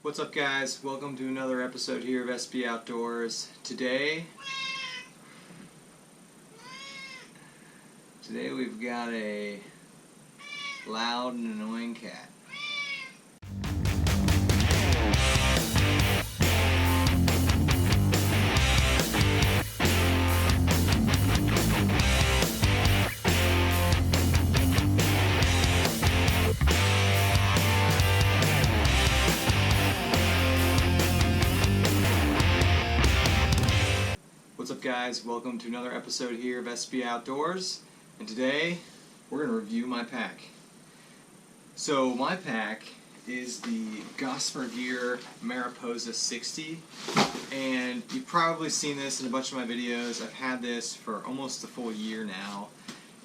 What's up, guys? Welcome to another episode here of SB Outdoors. Today we've got a loud and annoying cat. What's up, guys? Welcome to another episode here of SB Outdoors, and today we're going to review my pack. So my pack is the Gossamer Mariposa 60, and you've probably seen this in a bunch of my videos. I've had this for almost a full year now,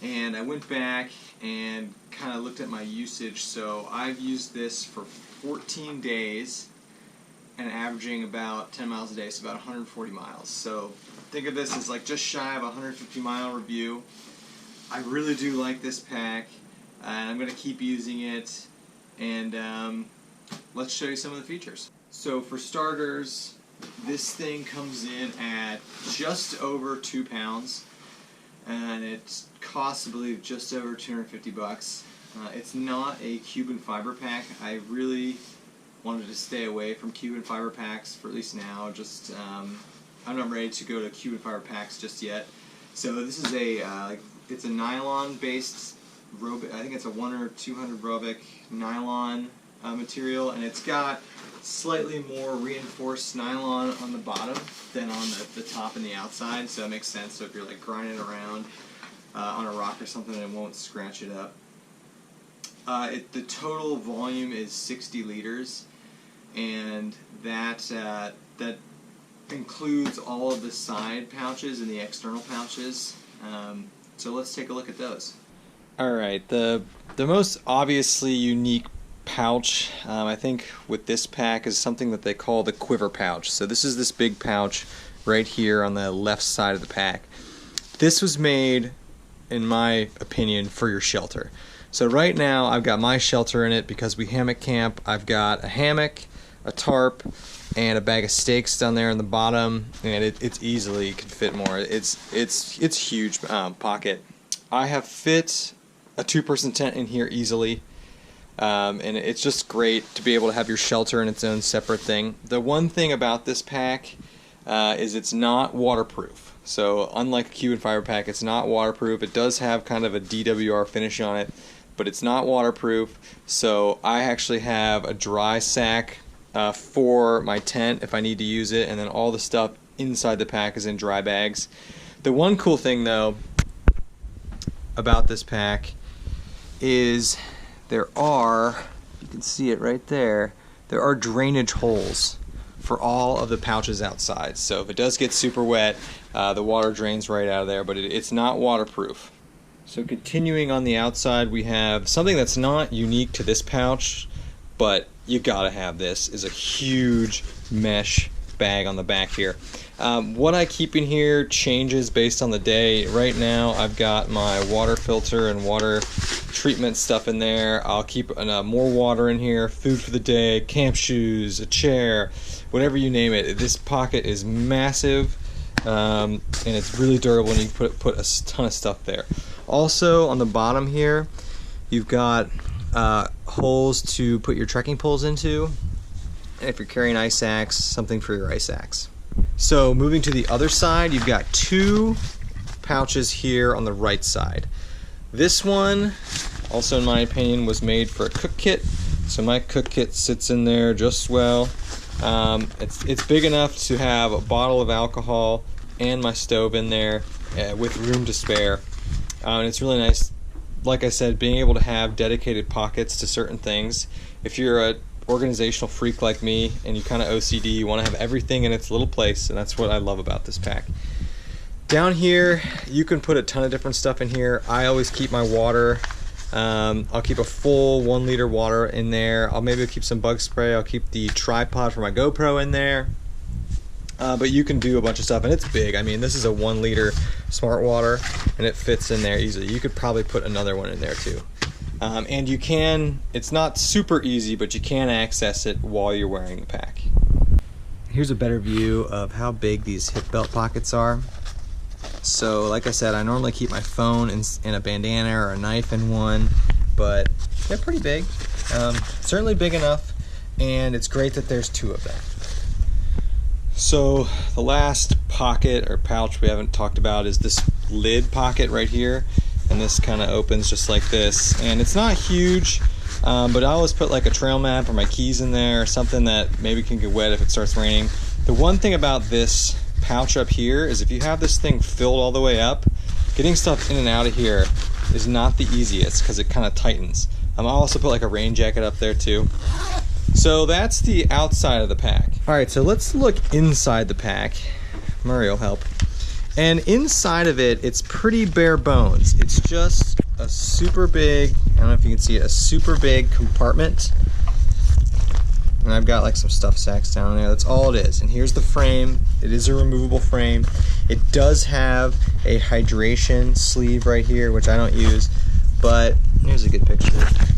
and I went back and kind of looked at my usage. So I've used this for 14 days and averaging about 10 miles a day, so about 140 miles. So think of this as like just shy of a 150-mile review. I really do like this pack, and I'm going to keep using it, and let's show you some of the features. So for starters, this thing comes in at just over 2 pounds, and it costs, I believe, just over 250 bucks. It's not a Cuban fiber pack. I really wanted to stay away from Cuban fiber packs for at least now. Just I'm not ready to go to Cuban fiber packs just yet. So this is a it's a nylon-based Robic. I think it's a 1 or 200 Robic nylon material, and it's got slightly more reinforced nylon on the bottom than on the top and the outside. So it makes sense. So if you're like grinding around on a rock or something, it won't scratch it up. The total volume is 60 liters, and that includes all of the side pouches and the external pouches. So let's take a look at those. Alright, the most obviously unique pouch, I think, with this pack is something that they call the quiver pouch. So this is this big pouch right here on the left side of the pack. This was made, in my opinion, for your shelter. So right now I've got my shelter in it because we hammock camp. I've got a hammock, a tarp, and a bag of steaks down there in the bottom, and it's easily could fit more. It's huge pocket. I have fit a 2-person tent in here easily, and it's just great to be able to have your shelter in its own separate thing. The one thing about this pack is it's not waterproof. So unlike a Cuban fiber pack, it's not waterproof. It does have kind of a DWR finish on it, but it's not waterproof. So I actually have a dry sack for my tent if I need to use it, and then all the stuff inside the pack is in dry bags. The one cool thing though about this pack is there are, you can see it right there, there are drainage holes for all of the pouches outside. So if it does get super wet, the water drains right out of there, but it's not waterproof. So continuing on the outside, we have something that's not unique to this pouch, but you gotta have this, is a huge mesh bag on the back here. What I keep in here changes based on the day. Right now I've got my water filter and water treatment stuff in there. I'll keep more water in here, food for the day, camp shoes, a chair, whatever you name it. This pocket is massive, and it's really durable, and you can put a ton of stuff there. Also on the bottom here, you've got holes to put your trekking poles into, and if you're carrying ice axe, something for your ice axe. So moving to the other side, you've got 2 pouches here on the right side. This one, also in my opinion, was made for a cook kit, so my cook kit sits in there just well. It's big enough to have a bottle of alcohol and my stove in there with room to spare, and it's really nice. Like I said, being able to have dedicated pockets to certain things. If you're an organizational freak like me and you kind of OCD, you want to have everything in its little place, and that's what I love about this pack. Down here, you can put a ton of different stuff in here. I always keep my water. I'll keep a full 1 liter water in there. Maybe keep some bug spray. I'll keep the tripod for my GoPro in there. But you can do a bunch of stuff, and it's big. I mean, this is a 1 liter smart water, and it fits in there easily. You could probably put another one in there too. And you can, it's not super easy, but you can access it while you're wearing the pack. Here's a better view of how big these hip belt pockets are. So like I said, I normally keep my phone in a bandana or a knife in one, but they're pretty big. Certainly big enough, and it's great that there's two of them. So the last pocket or pouch we haven't talked about is this lid pocket right here, and this kind of opens just like this, and it's not huge, but I always put like a trail map or my keys in there, or something that maybe can get wet if it starts raining. The one thing about this pouch up here is if you have this thing filled all the way up, getting stuff in and out of here is not the easiest because it kind of tightens. I also put like a rain jacket up there too. So that's the outside of the pack. All right, so let's look inside the pack. Murray will help. And inside of it, it's pretty bare bones. It's just a super big, I don't know if you can see it, a super big compartment. And I've got like some stuff sacks down there. That's all it is. And here's the frame. It is a removable frame. It does have a hydration sleeve right here, which I don't use, but here's a good picture.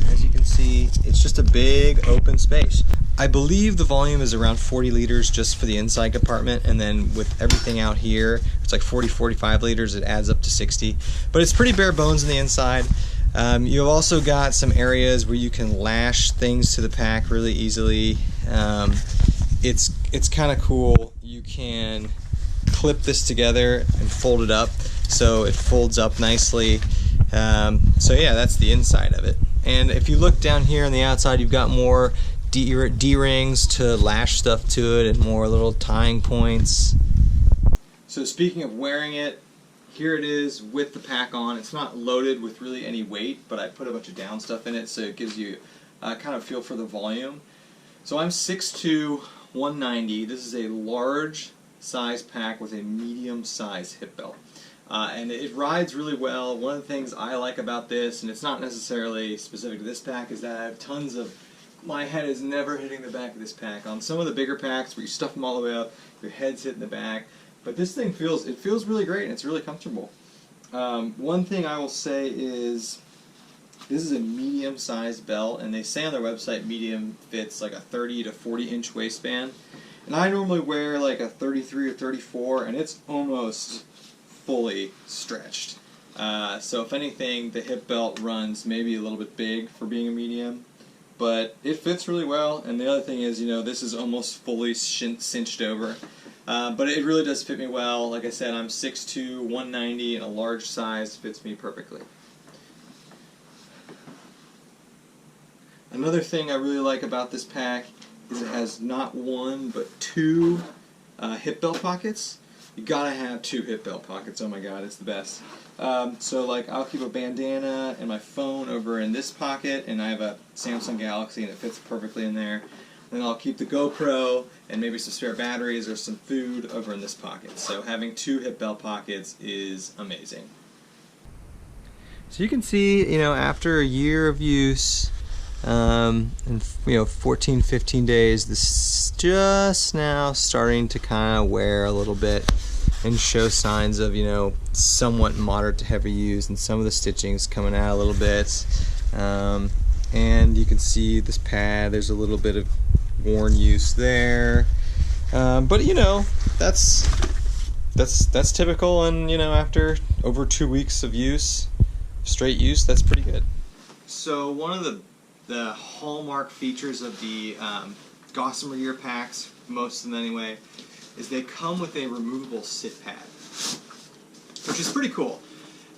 As you can see, it's just a big open space. I believe the volume is around 40 liters just for the inside compartment, and then with everything out here, it's like 40-45 liters. It adds up to 60, but it's pretty bare bones on the inside. You've also got some areas where you can lash things to the pack really easily. It's kind of cool. You can clip this together and fold it up so it folds up nicely. So yeah, that's the inside of it. And if you look down here on the outside, you've got more D-rings to lash stuff to it and more little tying points. So speaking of wearing it, here it is with the pack on. It's not loaded with really any weight, but I put a bunch of down stuff in it so it gives you kind of feel for the volume. So I'm 6'2", 190. This is a large size pack with a medium size hip belt. And it rides really well. One of the things I like about this, and it's not necessarily specific to this pack, is that I have tons of, my head is never hitting the back of this pack. On some of the bigger packs where you stuff them all the way up, your head's hitting the back. But this thing feels really great, and it's really comfortable. One thing I will say is this is a medium-sized belt, and they say on their website medium fits like a 30 to 40-inch waistband. And I normally wear like a 33 or 34, and it's almost fully stretched. So if anything, the hip belt runs maybe a little bit big for being a medium, but it fits really well. And the other thing is, you know, this is almost fully cinched over. But it really does fit me well. Like I said, I'm 6'2", 190, and a large size fits me perfectly. Another thing I really like about this pack is it has not one, but two hip belt pockets. You gotta have two hip belt pockets. Oh my god, it's the best. So like I'll keep a bandana and my phone over in this pocket, and I have a Samsung Galaxy and it fits perfectly in there. Then I'll keep the GoPro and maybe some spare batteries or some food over in this pocket. So having two hip belt pockets is amazing. So you can see, you know, after a year of use, and you know, 14-15 days, this is just now starting to kind of wear a little bit and show signs of, you know, somewhat moderate to heavy use, and some of the stitching's coming out a little bit. And you can see this pad, there's a little bit of worn use there, but you know, that's typical, and you know, after over 2 weeks of use, straight use, that's pretty good. So one of the hallmark features of the Gossamer year packs, most of them anyway, is they come with a removable sit pad, which is pretty cool,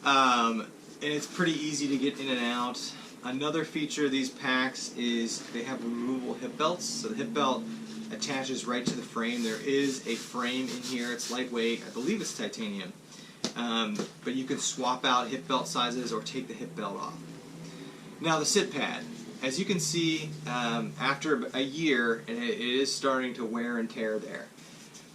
and it's pretty easy to get in and out. Another feature of these packs is they have removable hip belts. So the hip belt attaches right to the frame. There is a frame in here. It's lightweight. I believe it's titanium. But you can swap out hip belt sizes or take the hip belt off. Now the sit pad. As you can see, after a year, it is starting to wear and tear there.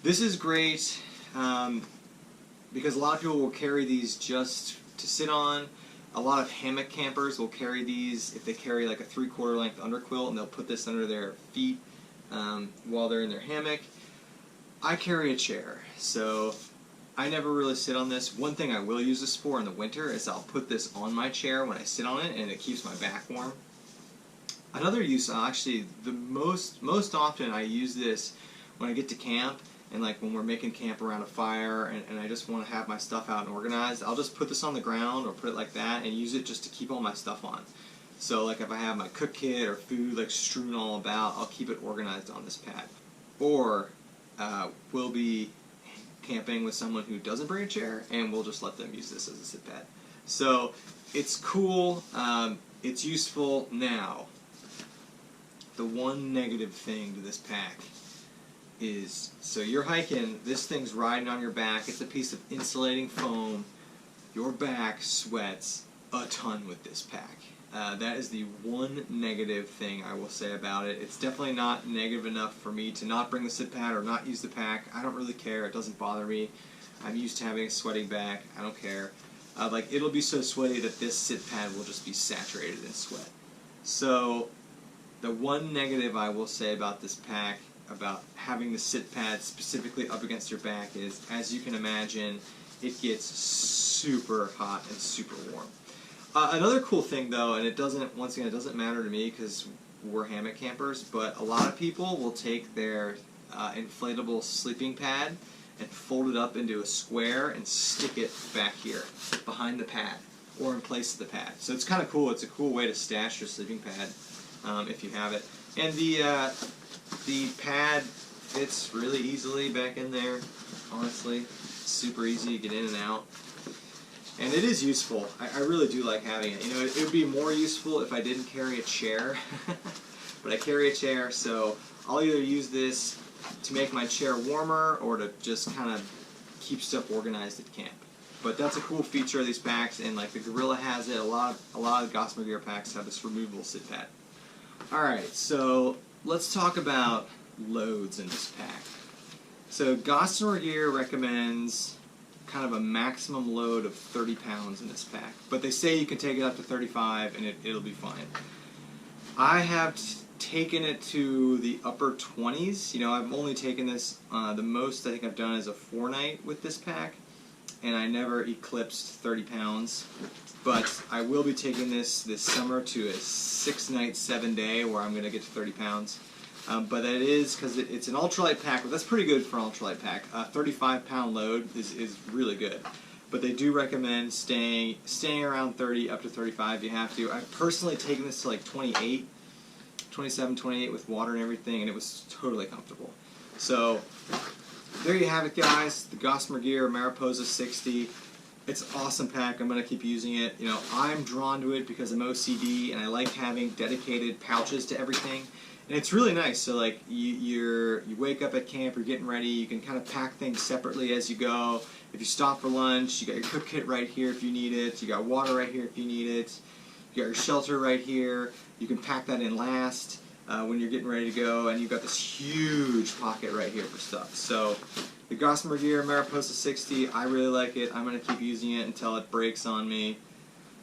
This is great because a lot of people will carry these just to sit on. A lot of hammock campers will carry these if they carry like a 3/4 length underquilt, and they'll put this under their feet while they're in their hammock. I carry a chair, so I never really sit on this. One thing I will use this for in the winter is I'll put this on my chair when I sit on it, and it keeps my back warm. Another use, actually, the most often I use this when I get to camp, and like when we're making camp around a fire, and I just want to have my stuff out and organized. I'll just put this on the ground or put it like that and use it just to keep all my stuff on. So like if I have my cook kit or food like strewn all about, I'll keep it organized on this pad. Or we'll be camping with someone who doesn't bring a chair, and we'll just let them use this as a sit pad. So it's cool, it's useful. Now, the one negative thing to this pack is, so you're hiking, this thing's riding on your back, it's a piece of insulating foam, your back sweats a ton with this pack. That is the one negative thing I will say about it. It's definitely not negative enough for me to not bring the sit pad or not use the pack. I don't really care. It doesn't bother me. I'm used to having a sweating back. I don't care. Like, it'll be so sweaty that this sit pad will just be saturated in sweat. So the one negative I will say about this pack, about having the sit pad specifically up against your back, is, as you can imagine, it gets super hot and super warm. Another cool thing, though, and it doesn't, once again, it doesn't matter to me because we're hammock campers, but a lot of people will take their inflatable sleeping pad and fold it up into a square and stick it back here behind the pad or in place of the pad. So it's kind of cool. It's a cool way to stash your sleeping pad if you have it. And the pad fits really easily back in there, honestly. Super easy to get in and out. And it is useful. I really do like having it. You know, it would be more useful if I didn't carry a chair. But I carry a chair, so I'll either use this to make my chair warmer or to just kind of keep stuff organized at camp. But that's a cool feature of these packs, and like the Gorilla has it, a lot of Gossamer gear packs have this removable sit pad. Alright, so let's talk about loads in this pack. So Gossamer gear recommends kind of a maximum load of 30 pounds in this pack, but they say you can take it up to 35 and it'll be fine. I have taken it to the upper 20s. You know, I've only taken this, the most I think I've done is a 4-night with this pack, and I never eclipsed 30 pounds. But I will be taking this summer to a 6-night, 7-day where I'm going to get to 30 pounds. But that is because it's an ultralight pack, but that's pretty good for an ultralight pack. A 35-pound load is really good. But they do recommend staying around 30 up to 35 if you have to. I've personally taken this to like 28, 27, 28 with water and everything, and it was totally comfortable. So there you have it, guys. The Gossamer Gear Mariposa 60. It's an awesome pack. I'm going to keep using it. You know, I'm drawn to it because I'm OCD, and I like having dedicated pouches to everything. And it's really nice. So like you wake up at camp, you're getting ready, you can kind of pack things separately as you go. If you stop for lunch, you got your cook kit right here if you need it. You got water right here if you need it. You got your shelter right here. You can pack that in last when you're getting ready to go. And you've got this huge pocket right here for stuff. So the Gossamer Gear Mariposa 60, I really like it. I'm going to keep using it until it breaks on me.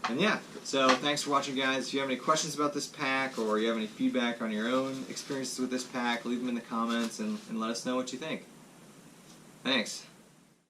And yeah, so thanks for watching, guys. If you have any questions about this pack or you have any feedback on your own experiences with this pack, leave them in the comments and let us know what you think. Thanks.